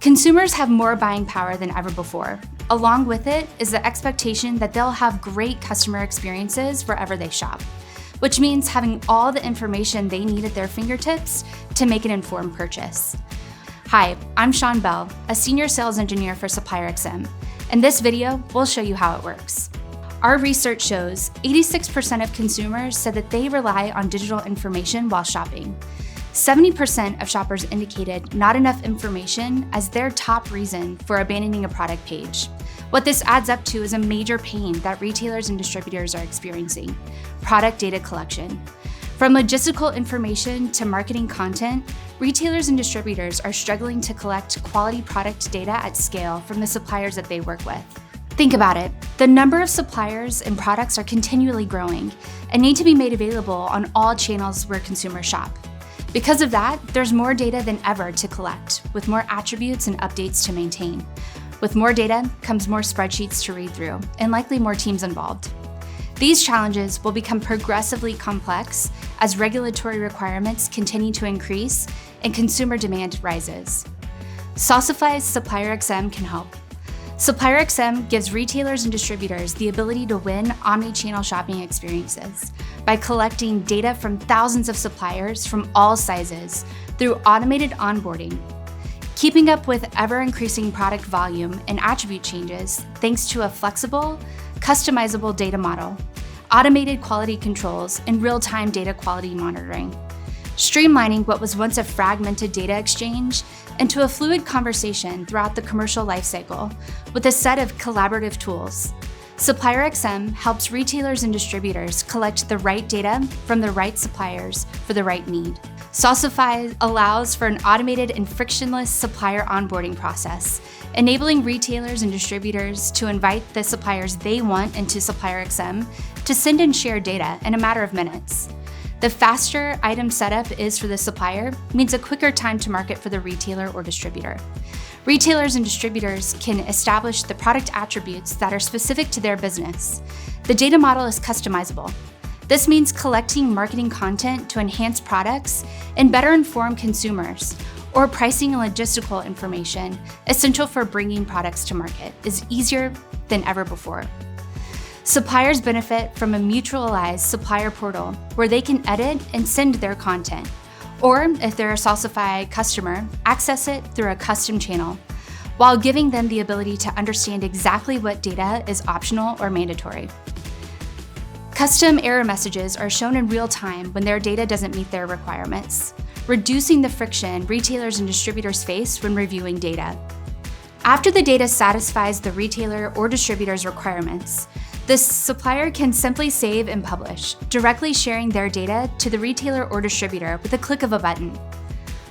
Consumers have more buying power than ever before. Along with it is the expectation that they'll have great customer experiences wherever they shop, which means having all the information they need at their fingertips to make an informed purchase. Hi, I'm Sean Bell, a senior sales engineer for SupplierXM. In this video, we'll show you how it works. Our research shows 86% of consumers said that they rely on digital information while shopping. 70% of shoppers indicated not enough information as their top reason for abandoning a product page. What this adds up to is a major pain that retailers and distributors are experiencing: product data collection. From logistical information to marketing content, retailers and distributors are struggling to collect quality product data at scale from the suppliers that they work with. Think about it. The number of suppliers and products are continually growing and need to be made available on all channels where consumers shop. Because of that, there's more data than ever to collect, with more attributes and updates to maintain. With more data comes more spreadsheets to read through, and likely more teams involved. These challenges will become progressively complex as regulatory requirements continue to increase and consumer demand rises. Saucify's SupplierXM can help. SupplierXM gives retailers and distributors the ability to win omni-channel shopping experiences by collecting data from thousands of suppliers from all sizes through automated onboarding, keeping up with ever-increasing product volume and attribute changes thanks to a flexible, customizable data model, automated quality controls, and real-time data quality monitoring, streamlining what was once a fragmented data exchange into a fluid conversation throughout the commercial lifecycle with a set of collaborative tools. SupplierXM helps retailers and distributors collect the right data from the right suppliers for the right need. Saucify allows for an automated and frictionless supplier onboarding process, enabling retailers and distributors to invite the suppliers they want into SupplierXM to send and share data in a matter of minutes. The faster item setup is for the supplier means a quicker time to market for the retailer or distributor. Retailers and distributors can establish the product attributes that are specific to their business. The data model is customizable. This means collecting marketing content to enhance products and better inform consumers, or pricing and logistical information essential for bringing products to market is easier than ever before. Suppliers benefit from a mutualized supplier portal where they can edit and send their content, or if they're a Saucify customer, access it through a custom channel, while giving them the ability to understand exactly what data is optional or mandatory. Custom error messages are shown in real time when their data doesn't meet their requirements, reducing the friction retailers and distributors face when reviewing data. After the data satisfies the retailer or distributor's requirements, the supplier can simply save and publish, directly sharing their data to the retailer or distributor with a click of a button.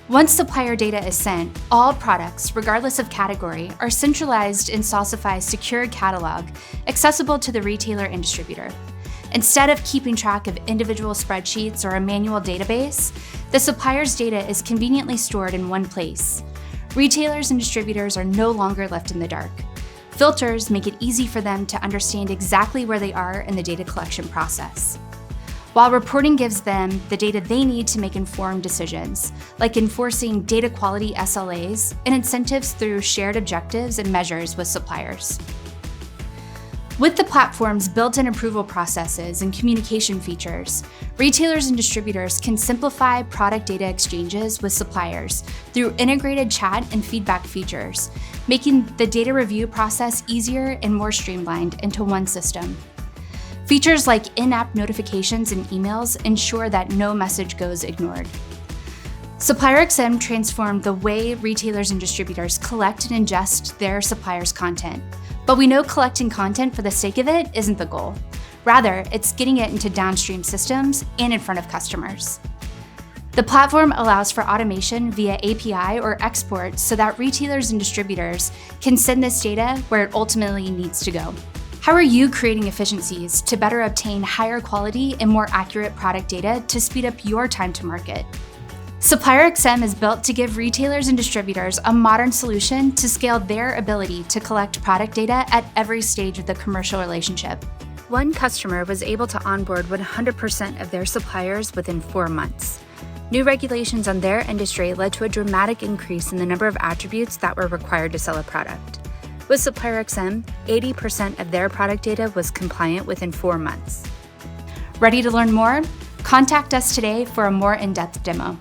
Once supplier data is sent, all products, regardless of category, are centralized in Saucify's secure catalog, accessible to the retailer and distributor. Instead of keeping track of individual spreadsheets or a manual database, the supplier's data is conveniently stored in one place. Retailers and distributors are no longer left in the dark. Filters make it easy for them to understand exactly where they are in the data collection process, while reporting gives them the data they need to make informed decisions, like enforcing data quality SLAs and incentives through shared objectives and measures with suppliers. With the platform's built-in approval processes and communication features, retailers and distributors can simplify product data exchanges with suppliers through integrated chat and feedback features, making the data review process easier and more streamlined into one system. Features like in-app notifications and emails ensure that no message goes ignored. SupplierXM transformed the way retailers and distributors collect and ingest their suppliers' content. But we know collecting content for the sake of it isn't the goal. Rather, it's getting it into downstream systems and in front of customers. The platform allows for automation via API or export so that retailers and distributors can send this data where it ultimately needs to go. How are you creating efficiencies to better obtain higher quality and more accurate product data to speed up your time to market? SupplierXM is built to give retailers and distributors a modern solution to scale their ability to collect product data at every stage of the commercial relationship. One customer was able to onboard 100% of their suppliers within 4 months. New regulations on their industry led to a dramatic increase in the number of attributes that were required to sell a product. With SupplierXM, 80% of their product data was compliant within 4 months. Ready to learn more? Contact us today for a more in-depth demo.